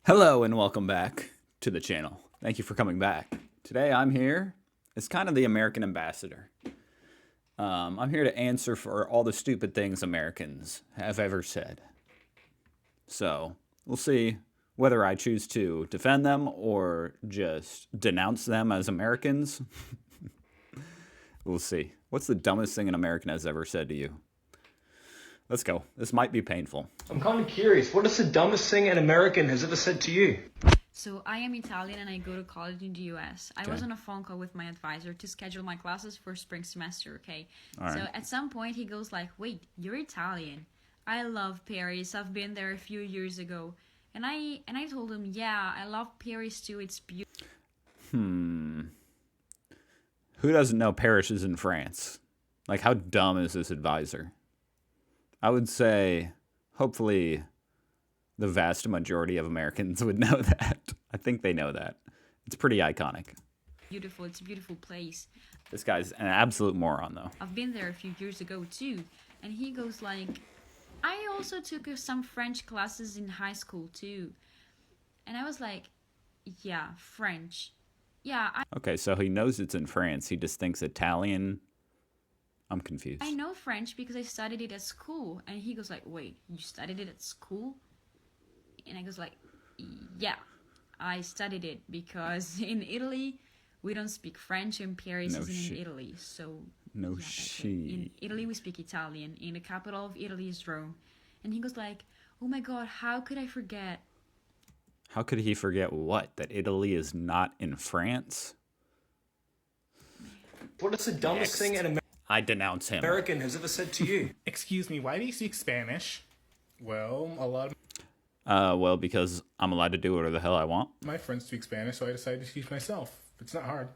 Hello and welcome back to the channel. Thank you for coming back. Today I'm here as kind of the American ambassador. I'm here to answer for all the stupid things Americans have ever said. So we'll see whether I choose to defend them or just denounce them as Americans. We'll see. What's the dumbest thing an American has ever said to you? Let's go. This might be painful. I'm kind of curious. What is the dumbest thing an American has ever said to you? So I am Italian and I go to college in the US. I was on a phone call with my advisor to schedule my classes for spring semester, okay? So at some point he goes like, "Wait, you're Italian. I love Paris. I've been there a few years ago." And I told him, "Yeah, I love Paris too. It's beautiful." Who doesn't know Paris is in France? Like, how dumb is this advisor? I would say, hopefully, the vast majority of Americans would know that. I think they know that. It's pretty iconic. Beautiful. It's a beautiful place. This guy's an absolute moron, though. I've been there a few years ago too. And he goes like, "I also took some French classes in high school too." And I was like, "Yeah, French. Yeah, Okay, so he knows it's in France. He just thinks Italian. I'm confused. I know French because I studied it at school." And he goes like, "Wait, you studied it at school?" And I goes like, "Yeah, I studied it because in Italy we don't speak French and Paris No isn't shit. in Italy. So No yeah, that's it. In shit. Italy we speak Italian. In the capital of Italy is Rome." And he goes like, "Oh my god, how could I forget?" How could he forget what? That Italy is not in France? What is the dumbest thing an I denounce him. American has ever said to you? Excuse me, why do you speak Spanish? Well, a lot of Well, because I'm allowed to do whatever the hell I want. my friends speak Spanish, so I decided to teach myself. It's not hard.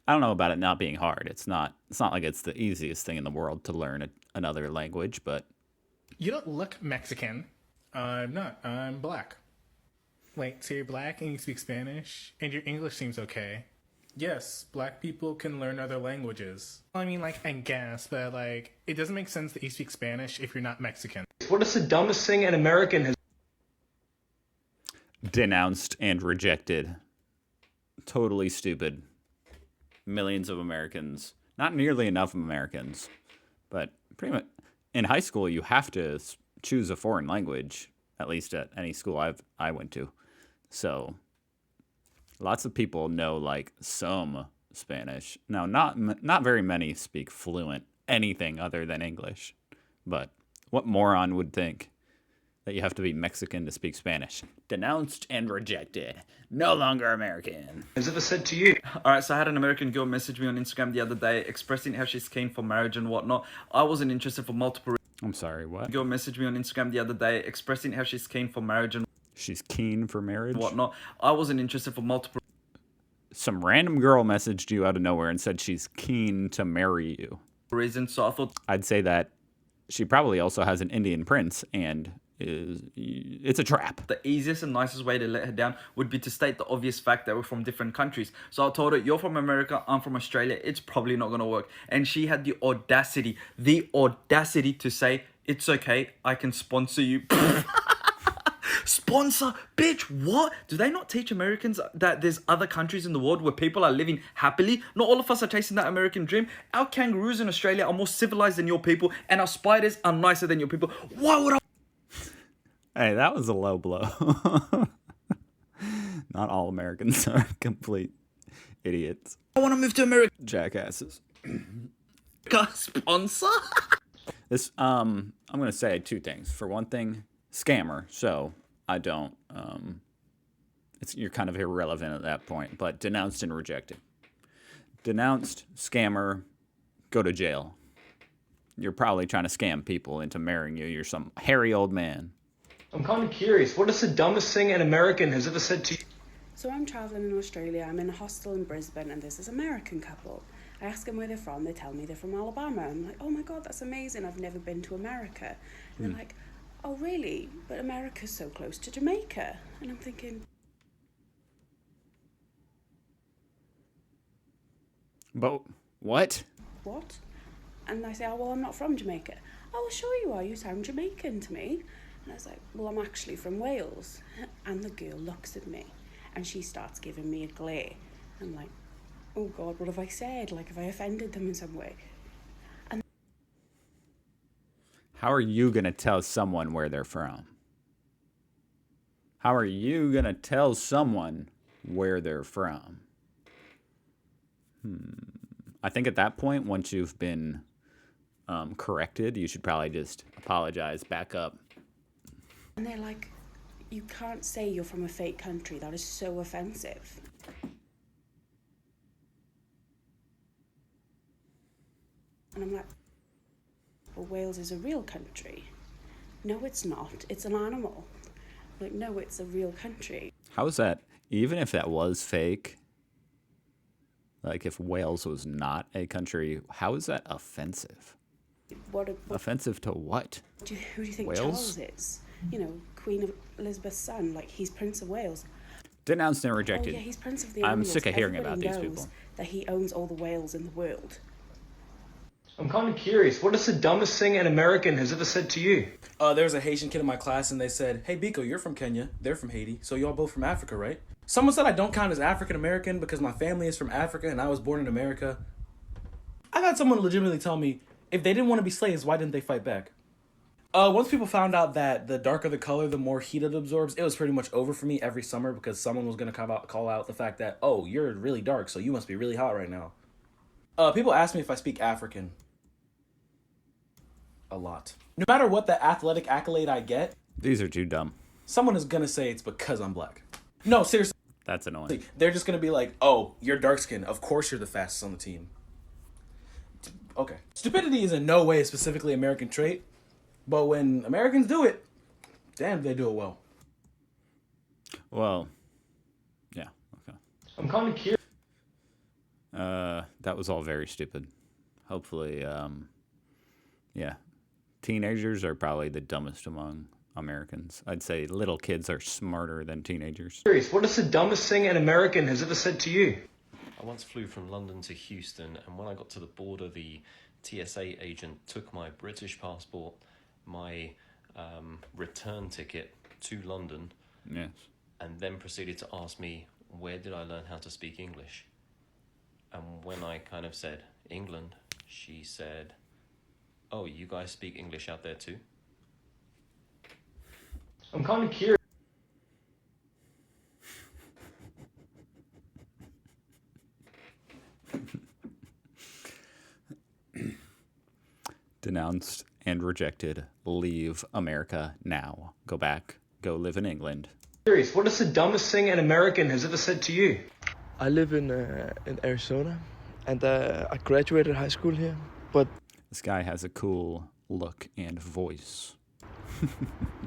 I don't know about it not being hard. It's not like it's the easiest thing in the world to learn another language, but You don't look Mexican. I'm not. I'm black. Wait, so you're black and you speak Spanish? And your English seems okay. Yes, black people can learn other languages. I mean, like, I guess, but, like, it doesn't make sense that you speak Spanish if you're not Mexican. What is the dumbest thing an American has denounced and rejected. Totally stupid. Millions of Americans, not nearly enough Americans, but pretty much in high school you have to choose a foreign language, at least at any school I went to. So lots of people know like some Spanish. Now, not very many speak fluent anything other than English. But what moron would think that you have to be Mexican to speak Spanish? Denounced and rejected. No longer American. ever said to you? Alright, so I had an American girl message me on Instagram the other day expressing how she's keen for marriage and whatnot. I wasn't interested for multiple I'm sorry, what? girl messaged me on Instagram the other day expressing how she's keen for marriage and She's keen for marriage? whatnot. I wasn't interested for multiple Some random girl messaged you out of nowhere and said she's keen to marry you. reasons, so I thought I'd say that she probably also has an Indian prince and it's a trap. the easiest and nicest way to let her down would be to state the obvious fact that we're from different countries. So I told her, "You're from America, I'm from Australia, it's probably not going to work." And she had the audacity to say, "It's okay, I can sponsor you." Sponsor? Bitch, what? Do they not teach Americans that there's other countries in the world where people are living happily? Not all of us are chasing that American dream. Our kangaroos in Australia are more civilized than your people, and our spiders are nicer than your people. Why would I Hey, that was a low blow. Not all Americans are complete idiots. want to move to America? Jackasses. Sponsor? This I'm gonna say two things. For one thing, scammer. So I don't you're kind of irrelevant at that point, but denounced and rejected. Denounced, scammer, go to jail. You're probably trying to scam people into marrying you. You're some hairy old man. I'm kind of curious. What is the dumbest thing an American has ever said to you? So I'm travelling in Australia, I'm in a hostel in Brisbane, and there's this American couple. I ask them where they're from, they tell me they're from Alabama. I'm like, "Oh my god, that's amazing, I've never been to America." And they're like, "Oh really? But America's so close to Jamaica." And I'm thinking, But what? "What?" And I say, "Oh well, I'm not from Jamaica." "Oh well, sure you are, you sound Jamaican to me." And I was like, well, I'm actually from Wales. And the girl looks at me and she starts giving me a glare. I'm like, oh God, what have I said? Like, have I offended them in some way? How are you going to tell someone where they're from? How are you going to tell someone where they're from? I think at that point, once you've been corrected, you should probably just apologize, back up. And they're like, you can't say you're from a fake country. That is so offensive. And I'm like, well, Wales is a real country. No, it's not. It's an animal. I'm like, no, it's a real country. How is that, even if that was fake, like if Wales was not a country, how is that offensive? What Offensive to what? who do you think Wales? Charles is? You know, Queen Elizabeth's son. Like, he's Prince of Wales. Denounced and Oh rejected. yeah, he's Prince of the I'm Animals. sick of hearing Everybody about these knows people. that he owns all the whales in the world. I'm kind of curious. What is the dumbest thing an American has ever said to you? There was a Haitian kid in my class, and they said, "Hey, Biko, you're from Kenya. They're from Haiti. So y'all both from Africa, right?" Someone said I don't count as African American because my family is from Africa and I was born in America. I got someone legitimately tell me, if they didn't want to be slaves, why didn't they fight back? Once people found out that the darker the color, the more heat it absorbs, it was pretty much over for me every summer because someone was going to call out the fact that, oh, you're really dark, so you must be really hot right now. People ask me if I speak African. A lot. No matter what the athletic accolade I get, These are too dumb. someone is going to say it's because I'm black. No, seriously. That's annoying. They're just going to be like, oh, you're dark skinned. Of course you're the fastest on the team. Okay. Stupidity is in no way a specifically American trait, but when Americans do it, damn, they do it well. Well, yeah, okay. I'm kind of curious. That was all very stupid. Hopefully, yeah. Teenagers are probably the dumbest among Americans. I'd say little kids are smarter than teenagers. What is the dumbest thing an American has ever said to you? I once flew from London to Houston, and when I got to the border, the TSA agent took my British passport, my return ticket to London, Yes. and then proceeded to ask me, where did I learn how to speak English? And when I kind of said, England, she said, oh, you guys speak English out there too? I'm kind of curious. Denounced and rejected. Leave America now. Go back. Go live in England. What is the dumbest thing an American has ever said to you? I live in Arizona, and I graduated high school here. But This guy has a cool look and voice.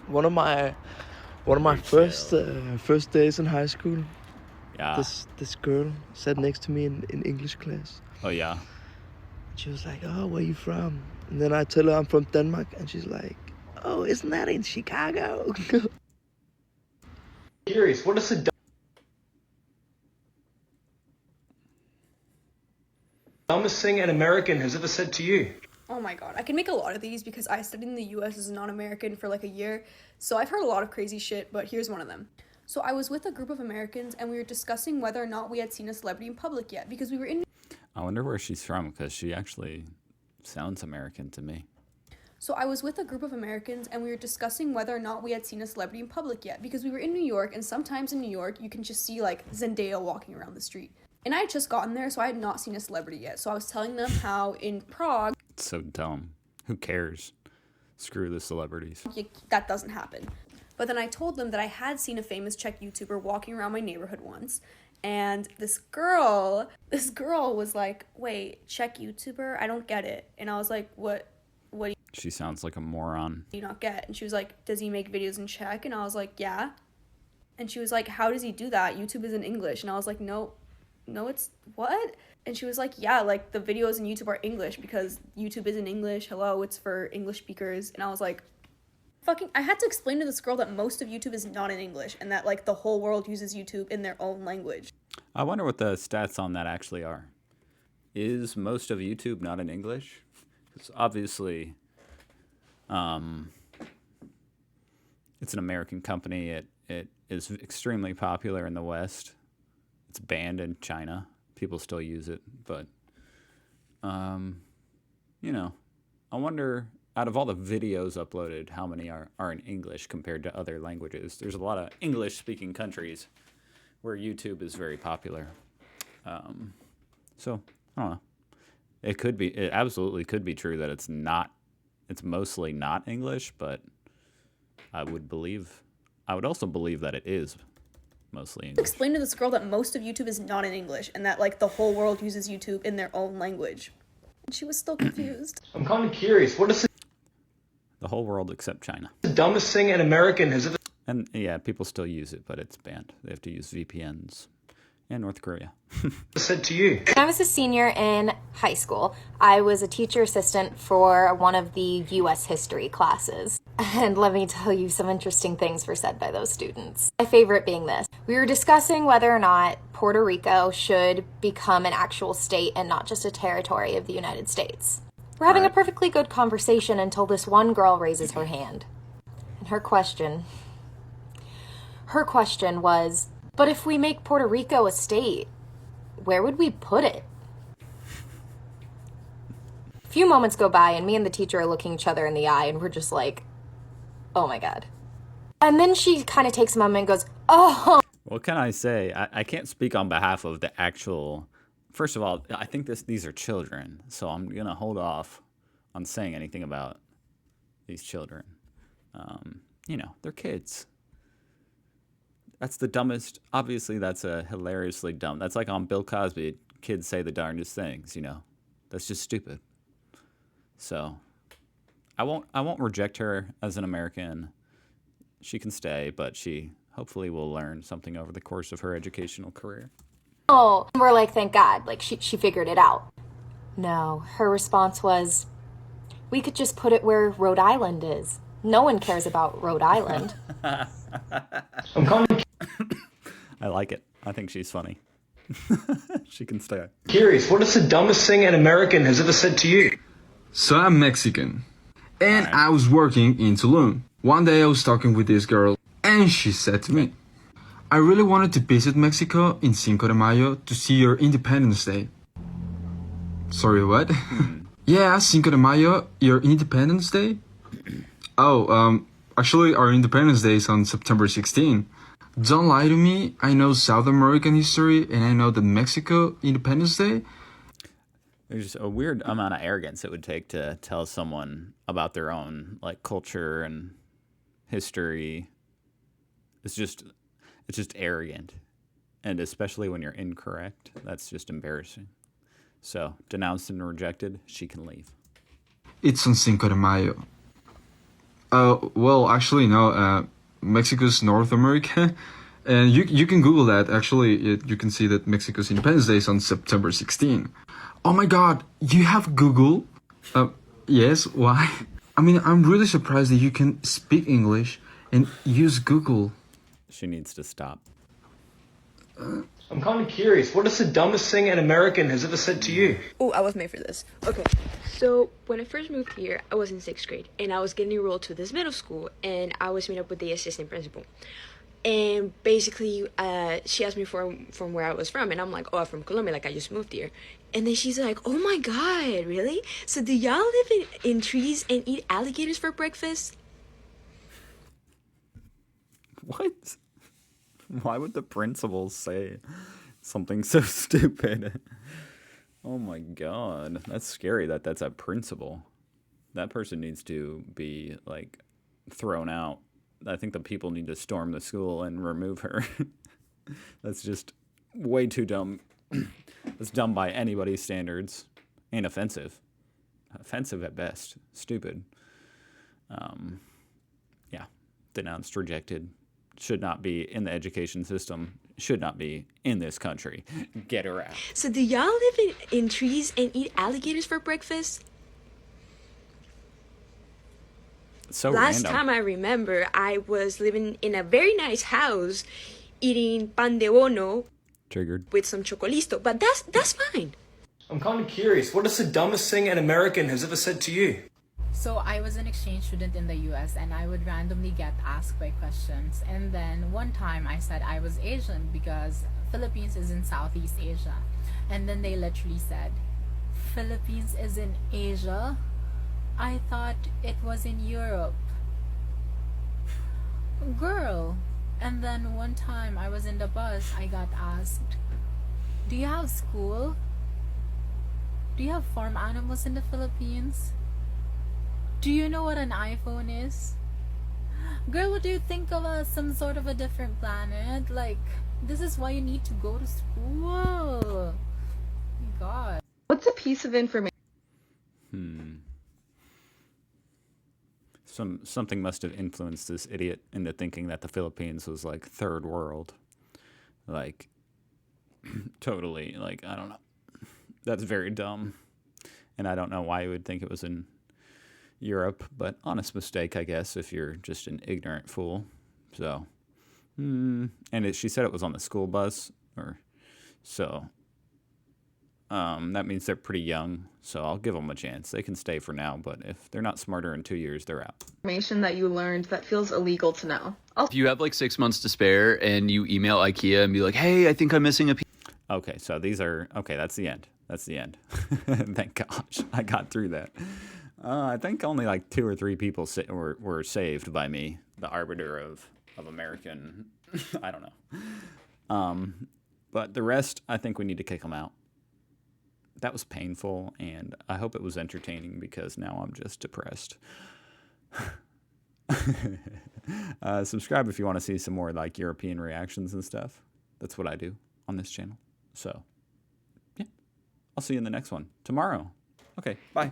one of my first days in high school, Yeah. this girl sat next to me in English class. Oh, yeah. She was like, "Oh, where you from?" And then I tell her I'm from Denmark, and she's like, "Oh, isn't that in Chicago?" What is the dumbest thing an American has ever said to you? Oh my god, I can make a lot of these because I studied in the US as a non-American for like a year, so I've heard a lot of crazy shit, but here's one of them. So I was with a group of Americans and we were discussing whether or not we had seen a celebrity in public yet because we were in I wonder where she's from because she actually sounds American to me. So I was with a group of Americans and we were discussing whether or not we had seen a celebrity in public yet because we were in New York, and sometimes in New York you can just see like Zendaya walking around the street. And I had just gotten there, so I had not seen a celebrity yet. So I was telling them how in Prague, It's so dumb. Who cares? Screw the celebrities. that doesn't happen. But then I told them that I had seen a famous Czech YouTuber walking around my neighborhood once. And this girl was like, wait, Czech YouTuber? I don't get it. And I was like, what do She sounds like a moron. you not get? And she was like, does he make videos in Czech? And I was like, yeah. And she was like, how does he do that? YouTube is in English. And I was like, no, it's what? And she was like, yeah, like the videos in YouTube are English because YouTube is in English. Hello, it's for English speakers. And I was like, I had to explain to this girl that most of YouTube is not in English and that like the whole world uses YouTube in their own language. I wonder what the stats on that actually are. Is most of YouTube not in English? Because obviously, It's an American company. It is extremely popular in the West. It's banned in China. People still use it, but you know, I wonder, out of all the videos uploaded, how many are in English compared to other languages. There's a lot of English-speaking countries where YouTube is very popular. So I don't know. It absolutely could be true that it's mostly not English, but I would also believe that it is mostly English. Explain to this girl that most of YouTube is not in English and that like the whole world uses YouTube in their own language. And she was still confused. I'm kind of curious. What is The whole world except China. the dumbest thing an American has ever And yeah, people still use it, but it's banned. They have to use VPNs. And North Korea. said to you? When I was a senior in high school, I was a teacher assistant for one of the U.S. history classes. And let me tell you, some interesting things were said by those students. My favorite being this. We were discussing whether or not Puerto Rico should become an actual state and not just a territory of the United States. We're having a perfectly good conversation until this one girl raises her hand. And her question was, but if we make Puerto Rico a state, where would we put it? A few moments go by and me and the teacher are looking each other in the eye and we're just like, oh my God. And then she kind of takes a moment and goes, oh. What can I say? I can't speak on behalf of the actual... First of all, I think these are children, so I'm going to hold off on saying anything about these children. You know, they're kids. That's the dumbest. Obviously, that's a hilariously dumb. That's like on Bill Cosby. Kids say the darndest things. You know, that's just stupid. So, I won't reject her as an American. She can stay, but she hopefully will learn something over the course of her educational career. Oh, we're like, thank God, like she figured it out. No, her response was, we could just put it where Rhode Island is. No one cares about Rhode Island. I'm kind of I like it. I think she's funny. She can stay. curious. What is the dumbest thing an American has ever said to you? So I'm Mexican, and I was working in Tulum. One day I was talking with this girl, and she said to me, I really wanted to visit Mexico in Cinco de Mayo to see your Independence Day. Sorry, what? Yeah, Cinco de Mayo, your Independence Day? Actually our Independence Day is on September 16. Don't lie to me, I know South American history and I know the Mexico Independence Day. There's a weird amount of arrogance it would take to tell someone about their own like culture and history. It's just arrogant. And especially when you're incorrect, that's just embarrassing. So, denounced and rejected, she can leave. It's on Cinco de Mayo. Well, actually, no. Mexico's North America. And you can Google that. Actually, you can see that Mexico's Independence Day is on September 16. Oh my God, you have Google? Yes, why? I mean, I'm really surprised that you can speak English and use Google. She needs to stop. I'm kind of curious. What is the dumbest thing an American has ever said to you? Oh, I was made for this. Okay, so when I first moved here, I was in 6th grade, and I was getting enrolled to this middle school, and I was meeting up with the assistant principal. And basically, she asked me from where I was from, and I'm like, oh, I'm from Colombia, like I just moved here. And then she's like, oh my God, really? So do y'all live in trees and eat alligators for breakfast? What? Why would the principal say something so stupid? Oh my God. That's scary that that's a principal. That person needs to be, like, thrown out. I think the people need to storm the school and remove her. That's just way too dumb. That's dumb by anybody's standards. And offensive. Offensive at best. Stupid. Yeah. Denounced, rejected. Should not be in the education system. Should not be in this country. Get her out. So do y'all live in trees and eat alligators for breakfast? So Last random. time I remember, I was living in a very nice house, eating pan de bono Triggered. with some chocolisto, but that's fine. I'm kind of curious. What is the dumbest thing an American has ever said to you? So I was an exchange student in the US and I would randomly get asked by questions. And then one time I said I was Asian because Philippines is in Southeast Asia. And then they literally said, Philippines is in Asia? I thought it was in Europe. Girl. And then one time I was in the bus, I got asked, do you have school? Do you have farm animals in the Philippines? Do you know what an iPhone is? Girl, what do you think of us? Some sort of a different planet? Like, this is why you need to go to school. My God. What's a piece of information? Something must have influenced this idiot into thinking that the Philippines was like third world. Like, totally, like, I don't know. That's very dumb. And I don't know why you would think it was in Europe, but honest mistake, I guess, if you're just an ignorant fool. So, and she said it was on the school bus, that means they're pretty young, so I'll give them a chance. They can stay for now, but if they're not smarter in 2 years, they're out. Information that you learned that feels illegal to know. If you have like 6 months to spare and you email IKEA and be like, hey, I think I'm missing a piece. Okay, so these are, okay, that's the end. That's the end. Thank gosh, I got through that. I think only like 2 or 3 people were saved by me, the arbiter of American, I don't know. But the rest, I think we need to kick them out. That was painful, and I hope it was entertaining because now I'm just depressed. Subscribe if you want to see some more like European reactions and stuff. That's what I do on this channel. So, yeah, I'll see you in the next one tomorrow. Okay, bye.